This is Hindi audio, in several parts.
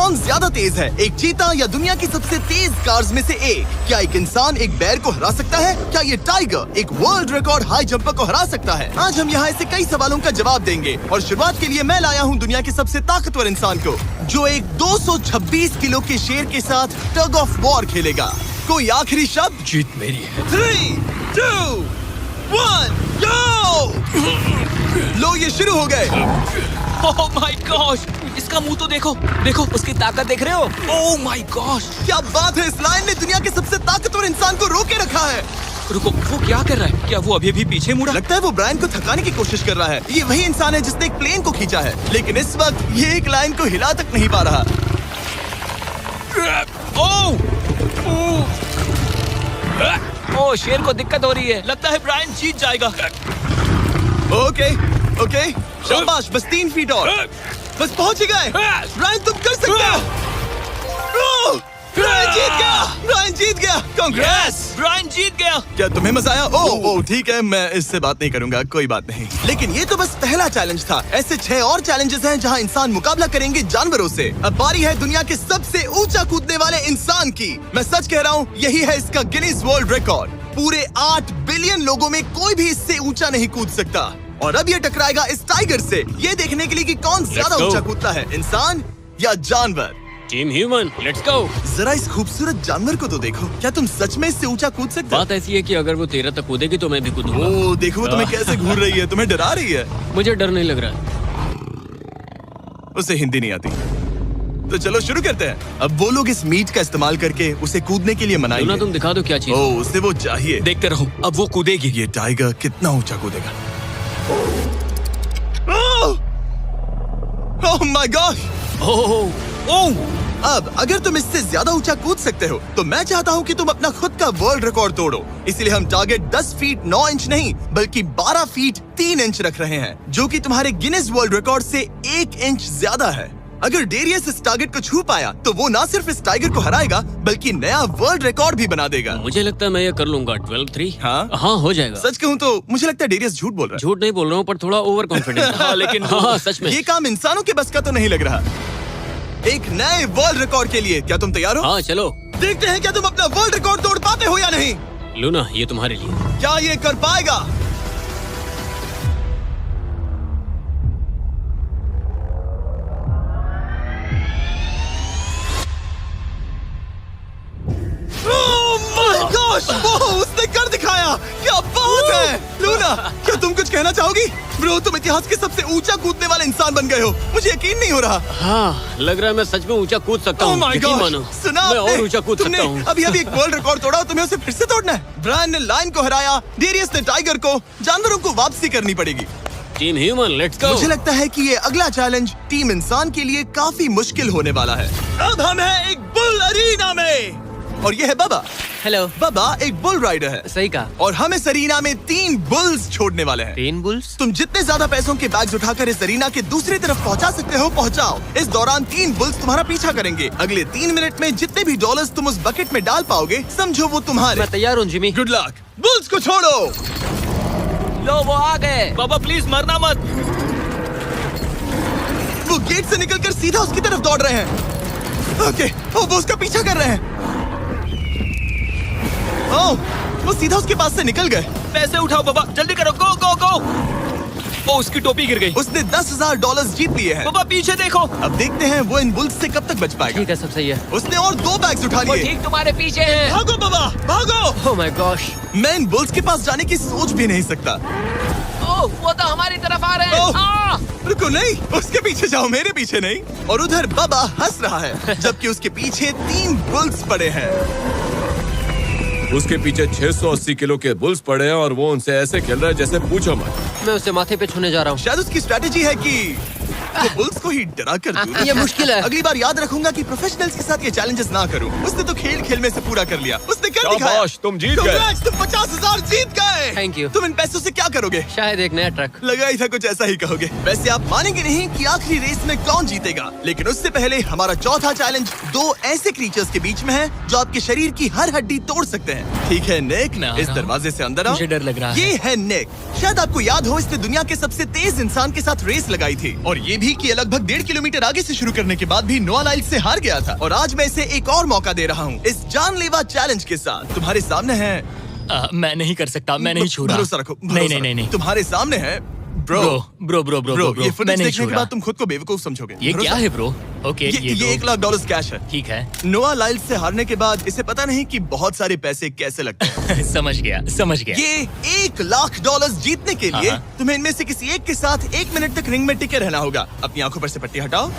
कौन ज्यादा तेज है, एक चीता या दुनिया की सबसे तेज कार्स में से एक? क्या एक इंसान एक बैर को हरा सकता है? क्या ये टाइगर एक वर्ल्ड रिकॉर्ड हाई जंपर को हरा सकता है? आज हम यहाँ ऐसे कई सवालों का जवाब देंगे और शुरुआत के लिए मैं लाया हूँ दुनिया के सबसे ताकतवर इंसान को, जो एक 226 किलो के शेर के साथ टग ऑफ वॉर खेलेगा। कोई आखिरी शब्द? जीत मेरी है। 3, 2, 1, go! लो ये शुरू हो गए। ओह माय गॉश, इसका मुंह तो देखो, देखो उसकी ताकत देख रहे हो? ओह माय गॉश, क्या बात है, इस लायन ने दुनिया के सबसे ताकतवर इंसान को रोके रखा है। रुको, वो क्या कर रहा है? क्या वो अभी भी पीछे मुड़ा? लगता है वो ब्रायन को थकाने की कोशिश कर रहा है। ये वही इंसान है जिसने एक प्लेन को खींचा है, लेकिन इस वक्त ये एक लायन को हिला तक नहीं पा रहा। ओह, शेर को दिक्कत हो रही है। लगता है ब्रायन जीत जाएगा। ओके, शाबाश, बस 3 फीट और, बस पहुंच ही गए। ब्रायन तुम कर सकते हो। ब्रायन जीत गया, ब्रायन जीत गया। कांग्रेस, ब्रायन जीत गया। क्या तुम्हें मजा आया? ओह ठीक है, मैं इससे बात नहीं करूंगा, कोई बात नहीं। लेकिन ये तो बस पहला चैलेंज था। ऐसे 6 और चैलेंजेस हैं जहां इंसान मुकाबला करेंगे जानवरों से। अब बारी है दुनिया के सबसे ऊंचा कूदने वाले इंसान की। मैं सच कह रहा हूँ, यही है इसका गिनीज वर्ल्ड रिकॉर्ड। पूरे 8 बिलियन लोगों में कोई भी इससे ऊंचा नहीं कूद सकता। और अब ये टकराएगा इस टाइगर से, ये देखने के लिए कि कौन ज्यादा ऊंचा कूदता है, इंसान या जानवर। Team human, let's go. जरा इस खूबसूरत जानवर को तो देखो। क्या तुम सच में इससे ऊंचा कूद सकते हो? बात ऐसी है कि अगर वो 13 तक कूदेगी तो मैं भी कूदूंगा। ओह देखो, वो तुम्हें कैसे घूर रही है, तुम्हें डरा रही है। मुझे डर नहीं लग रहा है। उसे हिंदी नहीं आती, तो चलो शुरू करते हैं। अब वो लोग इस मीट का इस्तेमाल करके उसे कूदने के लिए मनाएंगे। तुम दिखा दो क्या चीज। ओह, उसे वो चाहिए। देखते रहो, अब वो कूदेगी। ये टाइगर कितना ऊंचा कूदेगा। Oh my God. ओह, अब अगर तुम इससे ज्यादा ऊंचा कूद सकते हो तो मैं चाहता हूँ कि तुम अपना खुद का वर्ल्ड रिकॉर्ड तोड़ो। इसलिए हम टारगेट 10 फीट 9 इंच नहीं बल्कि 12 फीट 3 इंच रख रहे हैं, जो कि तुम्हारे गिनीज वर्ल्ड रिकॉर्ड से 1 इंच ज्यादा है। अगर डेरियस इस टारगेट को छू पाया तो वो न सिर्फ इस टाइगर को हराएगा बल्कि नया वर्ल्ड रिकॉर्ड भी बना देगा। मुझे लगता है मैं ये कर लूंगा। 12-3। हाँ हो जाएगा। सच कहूँ तो मुझे लगता है डेरियस झूठ बोल रहा है। झूठ नहीं बोल रहा हूँ, पर थोड़ा ओवर कॉन्फिडेंट। लेकिन हाँ, सच में ये काम इंसानों के बस का तो नहीं लग रहा। एक नए वर्ल्ड रिकॉर्ड के लिए क्या तुम तैयार हो? हाँ चलो, देखते हैं क्या तुम अपना वर्ल्ड रिकॉर्ड तोड़ पाते हो या नहीं। लूना, ये तुम्हारे लिए। क्या ये कर पाएगा? उसने कर दिखाया। क्या बात है लूना, क्या तुम कुछ कहना चाहोगी? ब्रो, तुम इतिहास के सबसे ऊंचा कूदने वाले इंसान बन गए हो। मुझे यकीन नहीं हो रहा। हाँ, लग रहा है मैं सच में ऊंचा कूद सकता हूँ। यकीन मानो। सुना, मैं और ऊंचा कूद सकता हूँ। अभी एक वर्ल्ड रिकॉर्ड तोड़ा, तुम्हें उसे फिर से तोड़ना है। ब्रायन ने लायन को हराया, डेरियस ने टाइगर को, जानवरों को वापसी करनी पड़ेगी। Team human, let's go. मुझे लगता है कि ये अगला चैलेंज टीम इंसान के लिए काफी मुश्किल होने वाला है। अब हम हैं एक बुल अरीना में और ये है बाबा। हेलो। बाबा एक बुल राइडर है। सही कहा। और हम इस अरीना में 3 बुल्स छोड़ने वाले हैं। 3 बुल्स? तुम जितने ज्यादा पैसों के बैग्स उठाकर इस अरीना के दूसरी तरफ पहुंचा सकते हो पहुंचाओ। इस दौरान 3 बुल्स तुम्हारा पीछा करेंगे। अगले 3 मिनट में जितने भी डॉलर्स तुम उस बकेट में डाल पाओगे समझो वो तुम्हारे। मैं तैयार हूँ जिमी। Good luck. बुल्स को छोड़ो। लो, वो आ गए। बाबा प्लीज मरना मत। वो गेट से निकलकर सीधा उसकी तरफ दौड़ रहे हैं। ओके, वो उसका पीछा कर रहे हैं। ओह, वो सीधा उसके पास से निकल गए। पैसे उठाओ बाबा, जल्दी करो, गो गो गो। ओ, उसकी टोपी गिर गई। उसने $10,000 जीत लिए हैं। बाबा पीछे देखो। अब देखते हैं वो इन बुल्स से कब तक बच पाएगा। ठीक है, सब सही है। उसने और 2 बैग्स उठा वो लिए। ठीक तुम्हारे पीछे है। भागो बाबा, भागो। Oh my gosh. मैं इन बुल्स के पास जाने की सोच भी नहीं सकता। ओह, वो तो हमारी तरफ आ रहे हैं। रुको, नहीं, उसके पीछे जाओ, मेरे पीछे नहीं। और उधर बाबा हंस रहा है जबकि उसके पीछे 3 बुल्स पड़े हैं। उसके पीछे 680 किलो के बुल्स पड़े हैं और वो उनसे ऐसे खेल रहा है जैसे पूछो मत। मैं उसे माथे पे छूने जा रहा हूँ। शायद उसकी स्ट्रेटेजी है कि वो बुल्स को ही डरा कर दूं। ये मुश्किल है। अगली बार याद रखूंगा कि प्रोफेशनल्स के साथ ये चैलेंजेस ना करूं। उसने तो खेल खेल में से पूरा कर लिया। उसने कर दिखाया। शाबाश, तुम जीत गए। Congrats, तुम 50,000 जीत गए। Thank you। तुम इन पैसों से क्या करोगे? शायद एक नया ट्रक। लगा ही था कुछ ऐसा ही कहोगे। वैसे आप मानेंगे नहीं कि आखिरी रेस में कौन जीतेगा, लेकिन उससे पहले हमारा चौथा चैलेंज 2 ऐसे क्रीचर्स के बीच में है जो आपके शरीर की हर हड्डी तोड़ सकते हैं। ठीक है निक, इस दरवाजे से अंदर आओ। मुझे डर लग रहा है। ये है निक। शायद आपको याद हो इसने दुनिया के सबसे तेज इंसान के साथ रेस लगाई थी और ये भी कि ये लगभग 1.5 किलोमीटर आगे से शुरू करने के बाद भी नोआ लाइल्स से हार गया था। और आज मैं इसे एक और मौका दे रहा हूँ इस जानलेवा चैलेंज के साथ। तुम्हारे सामने है मैं नहीं कर सकता, मैं नहीं छू रहा। भरोसा रखो, नहीं। तुम्हारे सामने है ब्रो। ब्रो, ये फुटेज नहीं देखने छू के रहा। बाद तुम खुद को बेवकूफ समझोगे। ये क्या है ब्रो? ओके, ये तो $1 लाख कैश है। ठीक है। नोआ लाइल्स से हारने के बाद इसे पता नहीं कि बहुत सारे पैसे कैसे लगते हैं। समझ गया। ये $1 लाख जीतने के लिए हाँ। तुम्हें इनमें से किसी एक के साथ 1 मिनट तक रिंग में टिके रहना होगा। अपनी आंखों पर से पट्टी हटाओ।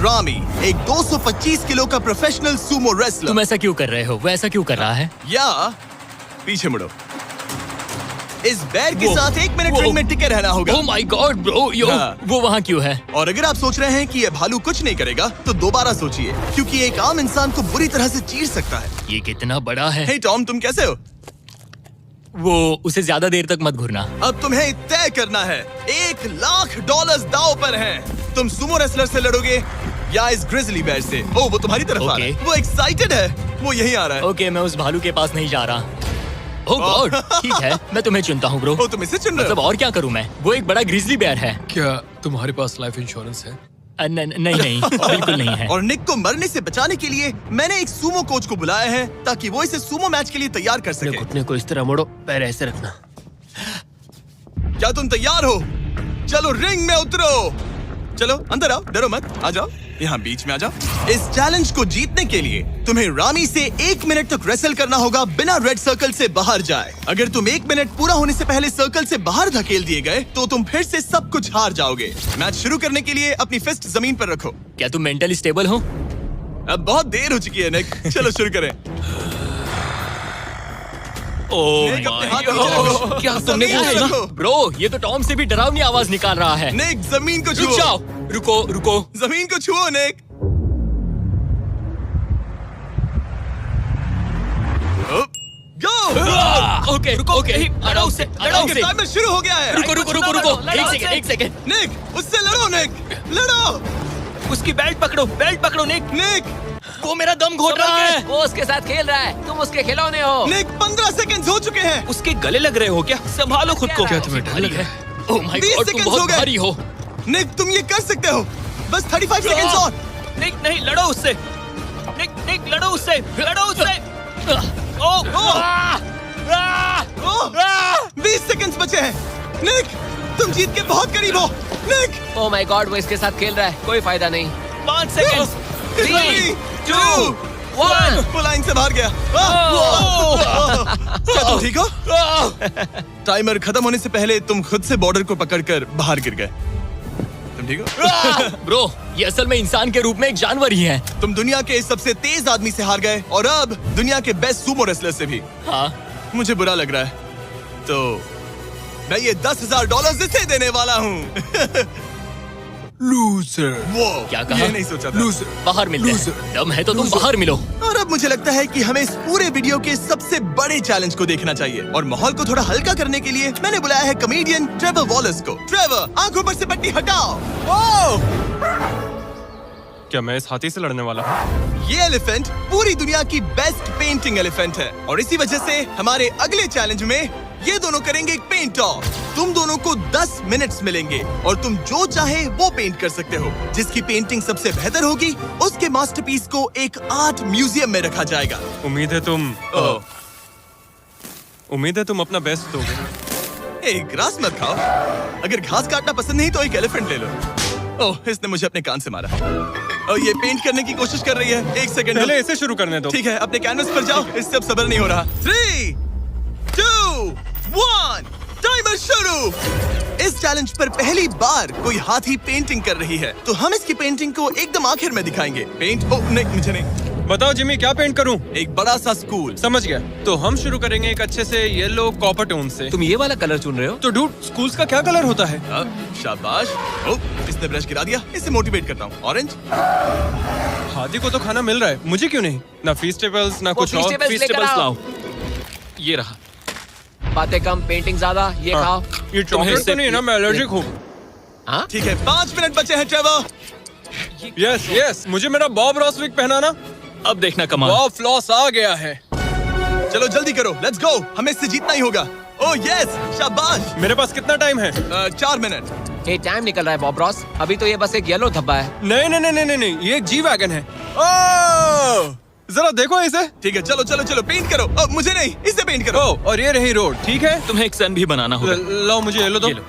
रामी एक 225 किलो का प्रोफेशनल सूमो रेसलर। तुम ऐसा क्यों कर रहे हो? वो ऐसा क्यों कर रहा है? या पीछे मुड़ो। इस बैर के वो- साथ 1 मिनट वो- रिंग में टिके रहना होगा। ओह माय गॉड ब्रो, हाँ। वो वहाँ क्यों है? और अगर आप सोच रहे हैं कि ये भालू कुछ नहीं करेगा तो दोबारा सोचिए, क्योंकि एक आम इंसान को बुरी तरह से चीर सकता है। ये कितना बड़ा है? हे टॉम, तुम कैसे हो? वो उसे ज्यादा देर तक मत घूरना। अब तुम्हें तय करना है। $1 लाख दांव पर हैं। तुम सुमो रेसलर से लड़ोगे या इस ग्रिजली बेयर से? ओह, वो तुम्हारी तरफ आ रहा है। ओके। वो एक्साइटेड है। वो यहीं आ रहा है। ओके, मैं उस भालू के पास नहीं जा रहा। ओह गॉड, ठीक है, मैं तुम्हें चुनता हूँ ब्रो। ओ, तुम इसे चुन रहे मतलब हो? और क्या करूँ मैं? वो एक बड़ा ग्रिजली बेयर है। क्या तुम्हारे पास लाइफ इंश्योरेंस है? नहीं, बिल्कुल नहीं है। और निक को मरने से बचाने के लिए मैंने एक सूमो कोच को बुलाया है ताकि वो इसे सूमो मैच के लिए तैयार कर अपने सके। घुटने को इस तरह मोड़ो, पैर ऐसे रखना। क्या तुम तैयार हो? चलो रिंग में उतरो। चलो अंदर आओ, डरो मत, आ जाओ, यहाँ बीच में आ जाओ। इस चैलेंज को जीतने के लिए तुम्हें रामी से 1 मिनट तक रेसल करना होगा बिना रेड सर्कल से बाहर जाए। अगर तुम 1 मिनट पूरा होने से पहले सर्कल से बाहर धकेल दिए गए तो तुम फिर से सब कुछ हार जाओगे। मैच शुरू करने के लिए अपनी फिस्ट जमीन पर रखो। क्या तुम मेंटली स्टेबल हो? अब बहुत देर हो चुकी है निक, चलो शुरू करें। ओह निक, अपने हाथ माय नीचे रखो। गॉड, क्या तुमने जमीन वो पे सुना? रखो। ब्रो, ये तो टॉम से भी डरावनी आवाज निकाल रहा है। निक, जमीन को रुक छुओ। जाओ, रुको। जमीन को छुओ निक। गो। ओके, लड़ो उससे। टाइमर शुरू हो गया है। रुको, एक सेकंड। निक, उससे लड़ो निक, लड़ो। उसकी बेल्ट पकड़ो निक। निक, वो मेरा दम घोट रहा है। वो उसके साथ खेल रहा है, तुम उसके खिलौने हो। निक 15 सेकंड हो चुके हैं। उसके गले लग रहे हो क्या? संभालो खुद को। क्या तुम्हें डर लग रहा है? ओह माय 20 गॉड, तुम सेकंड्स हो बहुत गए। भारी हो। निक, तुम ये कर सकते हो। बस 35 सेकंड्स और। निक, नहीं, लड़ो उससे। निक, लड़ो उससे। ओह, ओह, 20 सेकंड्स बचे हैं। निक, तुम जीत के बहुत करीब हो। निक, ओह माय गॉड, वो इसके साथ खेल रहा है, कोई फायदा नहीं। 5 सेकंड। 3, 2, 1। वो लाइन से बाहर गया। क्या तुम ठीक हो? टाइमर खत्म होने से पहले तुम खुद से बॉर्डर को पकड़कर बाहर गिर गए। तुम ठीक हो? ब्रो, ये असल में इंसान के रूप में एक जानवर ही है। तुम दुनिया के सबसे तेज आदमी से हार गए और अब दुनिया के बेस्ट सूमो रेसलर से भी। हाँ, मुझे बुरा लग रहा है, तो मैं ये $10,000 इसे देने वाला हूँ। लूजर। वो क्या कहा? ये नहीं सोचा था। लूजर। बाहर मिलते हैं। Loser. दम है तो तुम बाहर मिलो। और अब मुझे लगता है कि हमें इस पूरे वीडियो के सबसे बड़े चैलेंज को देखना चाहिए और माहौल को थोड़ा हल्का करने के लिए मैंने बुलाया है कॉमेडियन ट्रेवर वॉलेस को। ट्रेवर, आंखों पर से पट्टी हटाओ। ओह! क्या मैं इस हाथी से लड़ने वाला हूँ? ये एलिफेंट पूरी दुनिया की बेस्ट पेंटिंग एलिफेंट है और इसी वजह से हमारे अगले चैलेंज में ये दोनों करेंगे एक पेंट ऑफ। तुम दोनों को 10 मिनट्स मिलेंगे और तुम जो चाहे वो पेंट कर सकते हो। जिसकी पेंटिंग सबसे बेहतर होगी उसके मास्टरपीस को एक आर्ट म्यूजियम में रखा जाएगा। उम्मीद है तुम अपना बेस्ट दोगे। ग्रास मत खाओ। अगर घास काटना पसंद नहीं तो एक एलिफेंट ले लो। ओह, इसने मुझे अपने कान से मारा। और ये पेंट करने की कोशिश कर रही है। 1 सेकंड। पहले इसे शुरू करने दो। ठीक है, अपने कैनवस पर जाओ। इससे अब सब्र नहीं हो रहा। 3, 2, 1, टाइमर शुरू। इस चैलेंज पर पहली बार कोई हाथी पेंटिंग कर रही है, तो हम इसकी पेंटिंग को एकदम आखिर में दिखाएंगे। पेंट नहीं, मुझे नहीं। बताओ जिमी, क्या पेंट करूँ? एक बड़ा सा स्कूल। समझ गया। तो हम शुरू करेंगे एक अच्छे से येलो कॉपर टोन से। तुम ये वाला कलर चुन रहे हो? तो डूड, स्कूल्स का क्या कलर होता है? शाबाश। ओह, इसने ब्रश गिरा दिया। इसे मोटिवेट करता हूँ। ऑरेंज। हाथी को तो खाना मिल रहा है, मुझे क्यों नहीं? ना फीस्टेबल्स ना कुछ और। Feastables लाओ। ये रहा। बातें कम, पेंटिंग ज्यादा, ये खाओ। ये चॉकलेट तो नहीं है ना? मैं एलर्जिक हूँ। हाँ? ठीक है, 5 मिनट बचे हैं ट्रेवर। यस, मुझे मेरा बॉब रॉस विग पहनाना। अब देखना कमाल। बॉब फ्लॉस आ गया है। चलो जल्दी करो, लेट्स गो। हमें इससे जीतना ही होगा। ओह यस, शाबाश। मेरे पास कितना टाइम है? 4 मिनट। ये टाइम निकल रहा है बॉब रॉस। अभी तो ये बस एक येलो धब्बा है। नहीं नहीं नहीं नहीं नहीं, ये एक जी वैगन है। ओह, जरा देखो इसे। ठीक है, चलो चलो चलो, पेंट करो। मुझे नहीं, इसे पेंट करो। ओह, और ये रही रोड, ठीक है। तुम्हें एक सन भी बनाना होगा। लो मुझे येलो दो। ये लो।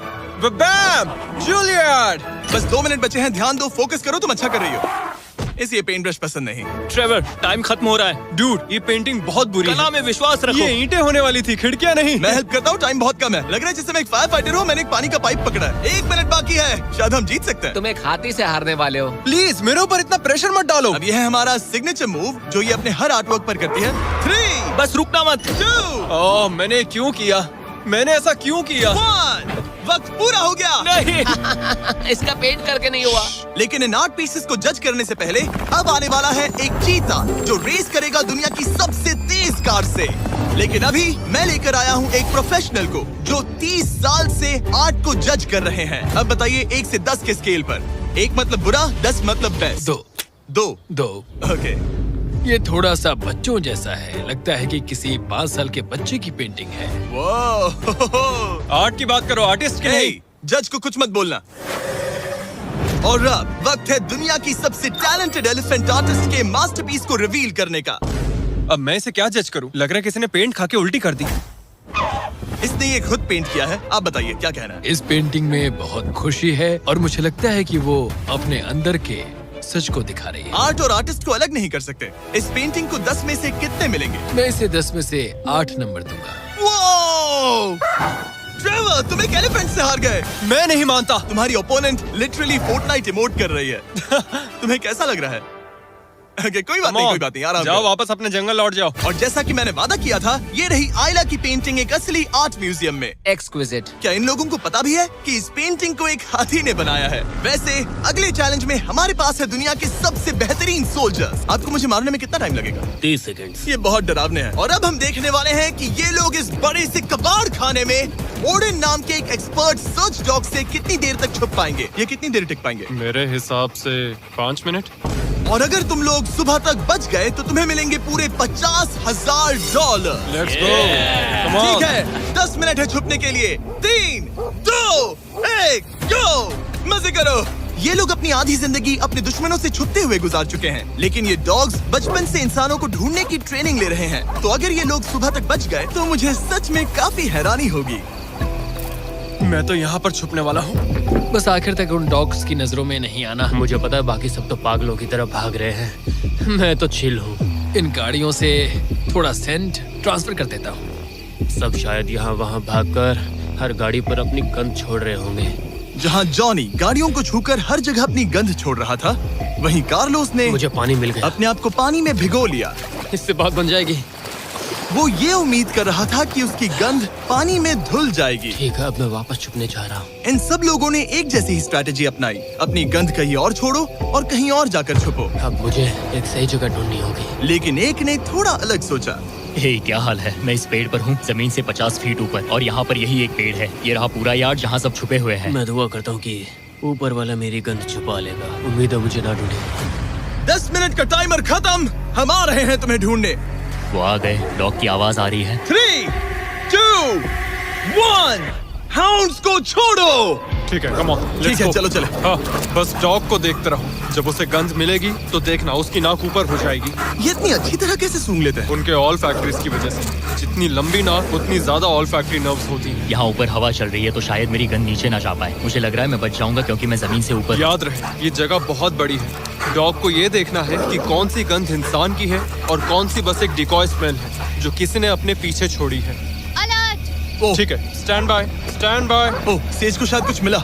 बैम, जूलियट। बस 2 मिनट बचे हैं, ध्यान दो, फोकस करो, तुम अच्छा कर रही हो। इसे ये पेंट ब्रश पसंद नहीं। ट्रेवर, टाइम खत्म हो रहा है। डूड, ये पेंटिंग बहुत बुरी कला है। में विश्वास रखो। ये ईंटें होने वाली थी, खिड़कियां नहीं। मैं हेल्प करता हूँ, टाइम बहुत कम है। लग रहा है जैसे मैं एक फायर फाइटर हूँ, मैंने एक पानी का पाइप पकड़ा है। 1 मिनट बाकी है, शायद हम जीत सकते हैं। तुम एक हाथी से हारने वाले हो। प्लीज मेरे ऊपर इतना प्रेशर मत डालो। अब ये है हमारा सिग्नेचर मूव, जो ये अपने हर आर्ट वर्क पर करती है। 3, बस रुकना मत। 2, ओह, मैंने क्यों किया? मैंने ऐसा क्यों किया? 1, वक्त पूरा हो गया। नहीं। इसका पेंट करके नहीं हुआ। लेकिन इन आर्ट पीसेस को जज करने से पहले अब आने वाला है एक चीता जो रेस करेगा दुनिया की सबसे तेज कार से। लेकिन अभी मैं लेकर आया हूँ एक प्रोफेशनल को जो 30 साल से आर्ट को जज कर रहे हैं। अब बताइए 1 से 10 के स्केल पर। 1 मतलब बुरा, 10 मतलब बेस्ट। 2 2। ओके, ये थोड़ा सा बच्चों जैसा है, लगता है कि किसी 5 साल के बच्चे की पेंटिंग है। वो आर्ट की बात करो, आर्टिस्ट की नहीं। जज को कुछ मत बोलना। और अब वक्त है दुनिया की सबसे टैलेंटेड एलिफेंट आर्टिस्ट के मास्टरपीस को रिवील करने का। अब मैं इसे क्या जज करूं? लग रहा है किसी ने पेंट खा के उल्टी कर दी। इसने ये खुद पेंट किया है। आप बताइए क्या कहना है? इस पेंटिंग में बहुत खुशी है और मुझे लगता है कि वो अपने अंदर के सच को दिखा रही है। आर्ट और आर्टिस्ट को अलग नहीं कर सकते। इस पेंटिंग को 10 में से कितने मिलेंगे? मैं इसे 10 में से 8 नंबर दूंगा। वो ट्रेवर, तुम एक एलिफेंट से हार गए। मैं नहीं मानता। तुम्हारी ओपोनेंट लिटरली फोर्टनाइट इमोट कर रही है। तुम्हें कैसा लग रहा है? Okay, कोई बात नहीं, कोई बात नहीं, आराम जाओ, करो। वापस अपने जंगल लौट जाओ। और जैसा कि मैंने वादा किया था, ये रही आयला की पेंटिंग एक असली आर्ट म्यूजियम में। एक्सक्विजिट। क्या इन लोगों को पता भी है कि इस पेंटिंग को एक हाथी ने बनाया है? वैसे अगले चैलेंज में हमारे पास है दुनिया के सबसे बेहतरीन सोल्जर्स। आपको मुझे मारने में कितना टाइम लगेगा? 30 सेकंड्स। ये बहुत डरावने है। और अब हम देखने वाले हैं कि ये लोग इस बड़े से कबाड़ खाने में ओडेन नाम के एक एक्सपर्ट सर्च डॉग से कितनी देर तक छुप पाएंगे। ये कितनी देर टिक पाएंगे? मेरे हिसाब से 5 मिनट। और अगर तुम लोग सुबह तक बच गए तो तुम्हें मिलेंगे पूरे $50,000। Let's go, come on. ठीक है, 10 मिनट है छुपने के लिए। 3, 2, 1, गो! मजे करो। ये लोग अपनी आधी जिंदगी अपने दुश्मनों से छुपते हुए गुजार चुके हैं, लेकिन ये डॉग्स बचपन से इंसानों को ढूंढने की ट्रेनिंग ले रहे हैं। तो अगर ये लोग सुबह तक बच गए तो मुझे सच में काफी हैरानी होगी। मैं तो यहाँ पर छुपने वाला हूँ। बस आखिर तक उन डॉग्स की नजरों में नहीं आना। मुझे पता है बाकी सब तो पागलों की तरफ भाग रहे हैं। मैं तो चिल हूँ। इन गाड़ियों से थोड़ा सेंट ट्रांसफर कर देता हूँ। सब शायद यहाँ वहाँ भागकर हर गाड़ी पर अपनी गंध छोड़ रहे होंगे। जहाँ जॉनी गाड़ियों को छूकर हर जगह अपनी गंध छोड़ रहा था, वहीं कार्लोस ने मुझे पानी मिल गया। अपने आप को पानी में भिगो लिया। इससे बात बन जाएगी। वो ये उम्मीद कर रहा था कि उसकी गंध पानी में धुल जाएगी। ठीक है, अब मैं वापस छुपने जा रहा हूँ। इन सब लोगों ने एक जैसी ही स्ट्रैटेजी अपनाई। अपनी गंध कहीं और छोड़ो और कहीं और जाकर छुपो। अब मुझे एक सही जगह ढूंढनी होगी। लेकिन एक ने थोड़ा अलग सोचा। हे, क्या हाल है? मैं इस पेड़ पर हूँ, जमीन से 50 फीट ऊपर, और यहाँ पर यही एक पेड़ है। ये रहा पूरा यार्ड जहाँ सब छुपे हुए हैं। मैं दुआ करता हूँ कि ऊपर वाला मेरी गंध छुपा लेगा। उम्मीद है मुझे ना ढूंढे। 10 मिनट का टाइमर खत्म। हम आ रहे हैं तुम्हें ढूंढने। वो आ गए। डॉग की आवाज आ रही है। 3, 2, 1, हाउंड्स को छोड़ो। ठीक है, कम ऑन। ठीक है, चलो चले। हाँ, बस डॉग को देखते रहो। जब उसे गंध मिलेगी तो देखना उसकी नाक ऊपर हो जाएगी। ये इतनी अच्छी तरह कैसे सूंघ लेते हैं? उनके ऑल फैक्ट्रीज की वजह से। जितनी लंबी नाक उतनी ज्यादा ऑल फैक्ट्री नर्व्स होती हैं। यहाँ ऊपर हवा चल रही है तो शायद मेरी गंध नीचे ना जा पाए। मुझे लग रहा है मैं बच जाऊंगा क्योंकि मैं जमीन से ऊपर। याद रहे, ये जगह बहुत बड़ी है। डॉग को ये देखना है कि कौन सी गंध इंसान की है और कौन सी बस एक डिकॉय स्मेल है जो किसी ने अपने पीछे छोड़ी है। ओह, ठीक है, stand by, stand by. Oh, says को शायद कुछ मिला।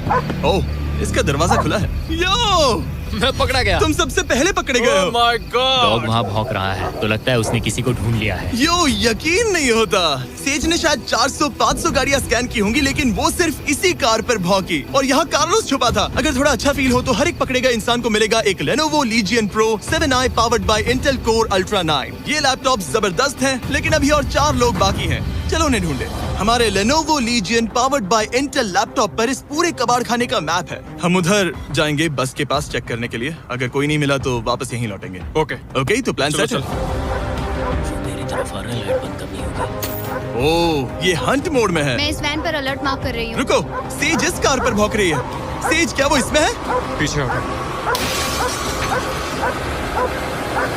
ओह, इसका दरवाजा खुला है। यो, मैं पकड़ा गया। तुम सबसे पहले पकड़े गए हो। My dog God. वहाँ भौंक रहा है तो लगता है उसने किसी को ढूंढ लिया है। यो, यकीन नहीं होता। सेज ने शायद 400-500 गाड़ियां स्कैन की होंगी, लेकिन वो सिर्फ इसी कार पर भौंकी। और यहाँ कार्लोस छुपा था। अगर थोड़ा अच्छा फील हो तो हर एक पकड़े गए इंसान को मिलेगा एक Lenovo Legion Pro 7i powered by Intel Core Ultra 9। ये लैपटॉप जबरदस्त हैं, लेकिन अभी और 4 लोग बाकी हैं। चलो उन्हें ढूंढे। हमारे Lenovo Legion powered by Intel laptop पर इस पूरे कबाड़ खाने का मैप है। हम उधर जाएंगे बस के पास चेक करने के लिए। अगर कोई नहीं मिला तो वापस यहीं लौटेंगे। ओके, ओके, तो प्लान चलो सेट है। चलो। मेरी तरफ आ रहा है, लाइट बंद करनी होगी। ओह, ये हंट मोड में है। मैं इस वैन पर अलर्ट मार्क कर रही हूँ। रुको, सेज इस कार पर भौंक रही है। सेज, क्या वो इसमें है? पीछे हटो।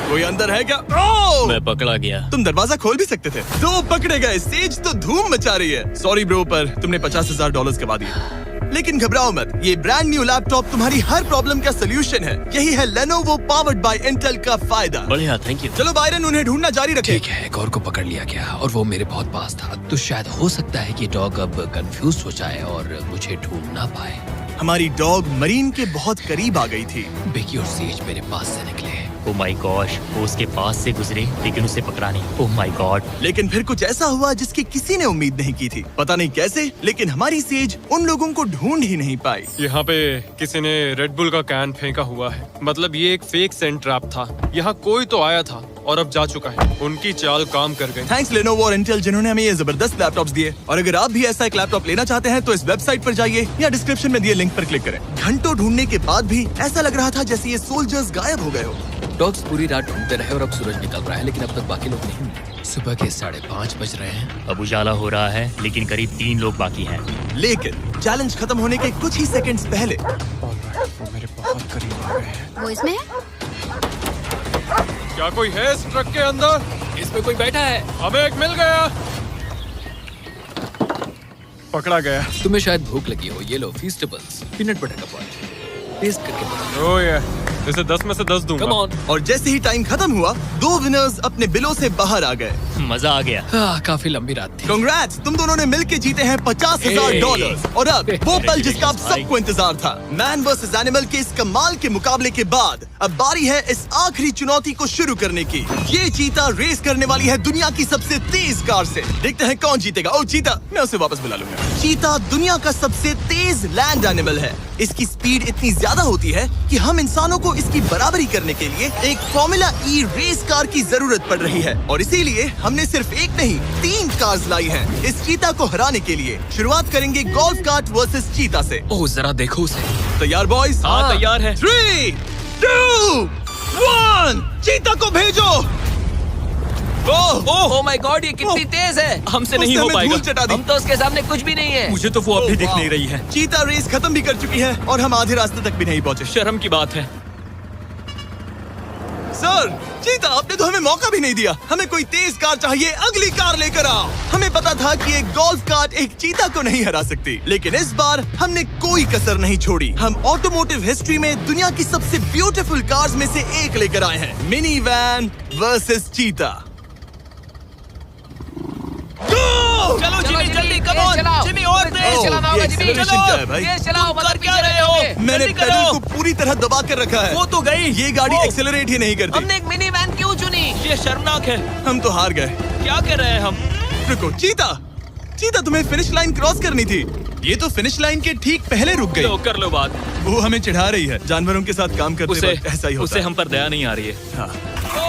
कोई अंदर है क्या? ओह! मैं पकड़ा गया। तुम दरवाजा खोल भी सकते थे। दो पकड़े गए। सेज तो धूम मचा रही है। सॉरी ब्रो, पर तुमने $50,000 गवा दिए। लेकिन घबराओ मत, ये ब्रांड न्यू लैपटॉप तुम्हारी हर प्रॉब्लम का सोल्यूशन है। यही है Lenovo पावर्ड बाय इंटेल का फायदा। बढ़िया, थैंक यू। चलो बायरन, उन्हें ढूंढना जारी रखे। ठीक है, एक और को पकड़ लिया गया और वो मेरे बहुत पास था। तो शायद हो सकता है कि डॉग अब कंफ्यूज हो जाए और मुझे ढूंढ ना पाए। हमारी डॉग मरीन के बहुत करीब आ गई थी। बेकी और सेज मेरे पास से निकले। ओह माय गॉश, वो उसके पास से गुजरे लेकिन उसे पकड़ा नहीं। Oh my God. लेकिन फिर कुछ ऐसा हुआ जिसकी किसी ने उम्मीद नहीं की थी। पता नहीं कैसे, लेकिन हमारी सेज उन लोगों को ढूंढ ही नहीं पाई। यहाँ पे किसी ने रेड बुल का कैन फेंका हुआ है। मतलब ये एक फेक सेंट ट्रैप था। यहाँ कोई तो आया था और अब जा चुका है। उनकी चाल काम कर गई। थैंक्स Lenovo और इंटेल, जिन्होंने हमें ये जबरदस्त लैपटॉप्स दिए। और अगर आप भी ऐसा एक लैपटॉप लेना चाहते हैं तो इस वेबसाइट पर जाइए या डिस्क्रिप्शन में दिए लिंक पर क्लिक करें। घंटों ढूंढने के बाद भी ऐसा लग रहा था जैसे ये सोल्जर्स गायब हो गए हो। डॉग्स पूरी रात ढूंढते रहे और अब सूरज निकल रहा है, लेकिन अब तक बाकी लोग नहीं मिले। सुबह के 5:30 बज रहे हैं। अब उजाला हो रहा है लेकिन करीब 3 लोग बाकी हैं। लेकिन चैलेंज खत्म होने के कुछ ही सेकंड्स पहले वो मेरे बहुत करीब आ गए हैं। वो इसमें है? क्या कोई है इस ट्रक के अंदर? इसमें कोई बैठा है। हमें एक मिल गया। पकड़ा गया। तुम्हें शायद भूख लगी हो। ये लो फीस्टेबल्स, पीनट बटर का पॉइंट टेस्ट करके बताओ। ओह ये, इसे 10 में से 10 दूंगा। Come on. और जैसे ही टाइम खत्म हुआ, 2 विनर्स अपने बिलों से बाहर आ गए। मजा आ गया। काफी लंबी रात थी। कांग्रेट्स, तुम दोनों ने मिलके जीते हैं $50,000। और अब वो पल जिसका आप सबको इंतजार था, मैन वर्सेस एनिमल के इस कमाल के मुकाबले के बाद अब बारी है इस आखिरी चुनौती को शुरू करने की। ये चीता रेस करने वाली है दुनिया की सबसे तेज कार से। देखते हैं कौन जीतेगा। ओ चीता, मैं उसे वापस बुला लूंगा। चीता दुनिया का सबसे तेज लैंड एनिमल है। इसकी स्पीड इतनी ज्यादा होती है कि हम इंसानों को इसकी बराबरी करने के लिए एक फॉर्मूला ई रेस कार की जरूरत पड़ रही है। और इसीलिए हमने सिर्फ एक नहीं 3 कार्स लाई हैं इस चीता को हराने के लिए। शुरुआत करेंगे गोल्फ कार्ट वर्सेस चीता से। ओह जरा देखो उसे। तैयार बॉयज? हाँ, तैयार है। 3, 2, 1, चीता को भेजो। ओह माय गॉड, ये कितनी तेज है। हमसे नहीं उसने हो हमें पाएगा। धूल चटा दी। हम तो उसके सामने कुछ भी नहीं है। मुझे तो वो अब भी दिख वाह। नहीं रही है। चीता रेस खत्म भी कर चुकी है और हम आधे रास्ते तक भी नहीं पहुंचे। शर्म की बात है। सर, चीता, आपने तो हमें मौका भी नहीं दिया। हमें कोई तेज कार चाहिए, अगली कार लेकर आओ। हमें पता था कि एक गोल्फ कार्ट एक चीता को नहीं हरा सकती, लेकिन इस बार हमने कोई कसर नहीं छोड़ी। हम ऑटोमोटिव हिस्ट्री में दुनिया की सबसे ब्यूटीफुल कार्स में से एक लेकर आए हैं, मिनी वैन वर्सेस चीता। चलो जिमी, जल्दी, कम ऑन जिमी, और तेज ओह, चलाना ये होगा जिमी। acceleration चलो, क्या है भाई? तेज चलाओ, तुम कर मगर क्या पीछे रहे हो? रहोगे। मैंने जल्दी पेडल करो। को पूरी तरह दबा कर रखा है। वो तो गई। ये गाड़ी ओह, एक्सेलरेट ही नहीं करती। हमने एक मिनी वैन क्यों चुनी? ये शर्मनाक है। हम तो हार गए। क्या कर रहे हैं हम? रुको, चीता, चीता, तुम्हें फिनिश लाइन क्रॉस करनी थी। ये तो फिनिश लाइन के ठीक पहले रुक गई। लो, कर लो बात। वो हमें चिढ़ा रही है। जानवरों के साथ काम करते उसे वक्त ऐसा ही होता उसे है। हम पर दया नहीं आ रही है। हाँ।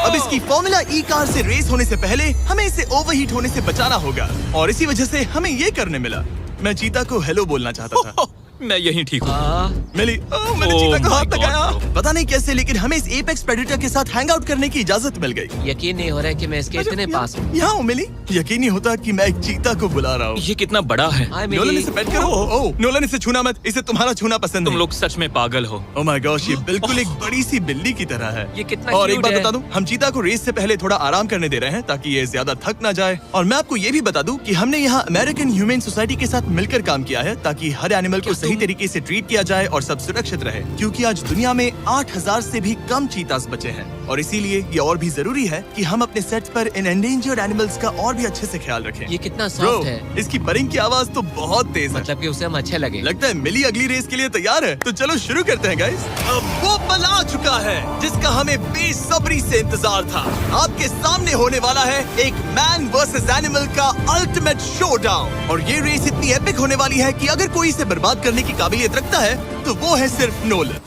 अब इसकी फॉर्मूला ई कार से रेस होने से पहले हमें इसे ओवरहीट होने से बचाना होगा, और इसी वजह से हमें ये करने मिला। मैं चीता को हेलो बोलना चाहता था। मैं यहीं ठीक हूँ। मिली। मैंने Oh चीता को my हाथ God, लगाया। bro. पता नहीं कैसे, लेकिन हमें इस एपेक्स प्रेडेटर के साथ हैंग आउट करने की इजाजत मिल गई। यकीन नहीं हो रहा है कि मैं इसके इतने पास हूँ। यहाँ हूँ मिली। यकीन नहीं होता कि मैं एक चीता को बुला रहा हूँ। ये कितना बड़ा है। हाय नोलन, मिली। इसे पेट करो। ओह, नोलन, इसे छूना मत। इसे तुम्हारा छूना पसंद तुम नहीं। लोग सच में पागल हो। ओह माय गॉश, ये बिल्कुल एक बड़ी सी बिल्ली की तरह है। ये कितना और एक cute बात है। बता दूं, हम चीता को रेस से पहले थोड़ा आराम करने दे रहे हैं ताकि ये ज्यादा थक ना जाए। और मैं आपको ये भी बता दूं कि हमने यहाँ अमेरिकन ह्यूमन सोसाइटी के साथ मिलकर काम किया है ताकि हर एनिमल को सही तरीके से ट्रीट किया जाए और सब सुरक्षित रहे, क्योंकि आज दुनिया में 8,000 से भी कम चीतास बचे हैं। और इसीलिए ये और भी जरूरी है कि हम अपने सेट पर इन एंडेंजर्ड एनिमल्स का और भी अच्छे से ख्याल रखें। ये कितना ब्रो, सॉफ्ट है। इसकी परिंग की आवाज तो बहुत तेज है। मतलब कि उसे हम अच्छे लगे। लगता है मिली अगली रेस के लिए तैयार है। तो चलो शुरू करते हैं गाइस। अब वो पल आ चुका है जिसका हमें बेसब्री से इंतजार था। आपके सामने होने वाला है एक मैन वर्सेस एनिमल का अल्टीमेट शोडाउन। और ये रेस इतनी एपिक होने वाली है कि अगर कोई इसे बर्बाद करने की काबिलियत रखता है तो वो है सिर्फ नोलन।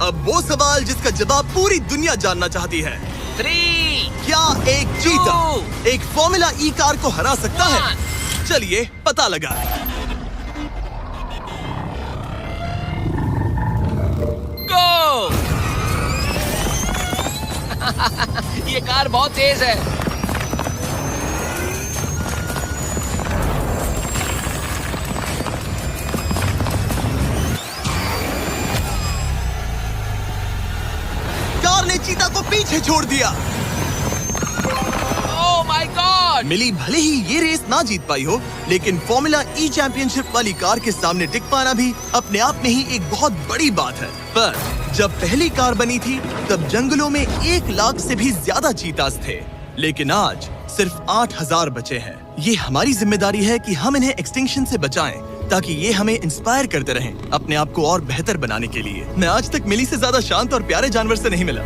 अब वो सवाल जिसका जवाब पूरी दुनिया जानना चाहती है, 3, क्या एक चीता एक फॉर्मूला ई कार को हरा सकता है? चलिए पता लगा। गो। ये कार बहुत तेज है। चीता को पीछे छोड़ दिया। Oh my God! मिली भले ही ये रेस ना जीत पाई हो, लेकिन फॉर्मूला ई चैंपियनशिप वाली कार के सामने टिक पाना भी अपने आप में ही एक बहुत बड़ी बात है। पर जब पहली कार बनी थी तब जंगलों में 1 लाख से भी ज्यादा चीतास थे, लेकिन आज सिर्फ 8000 बचे हैं। ये हमारी जिम्मेदारी है कि हम इन्हें एक्सटिंक्शन से बचाएं, ताकि ये हमें इंस्पायर करते रहें अपने आप को और बेहतर बनाने के लिए। मैं आज तक मिली से ज्यादा शांत और प्यारे जानवर से नहीं मिला।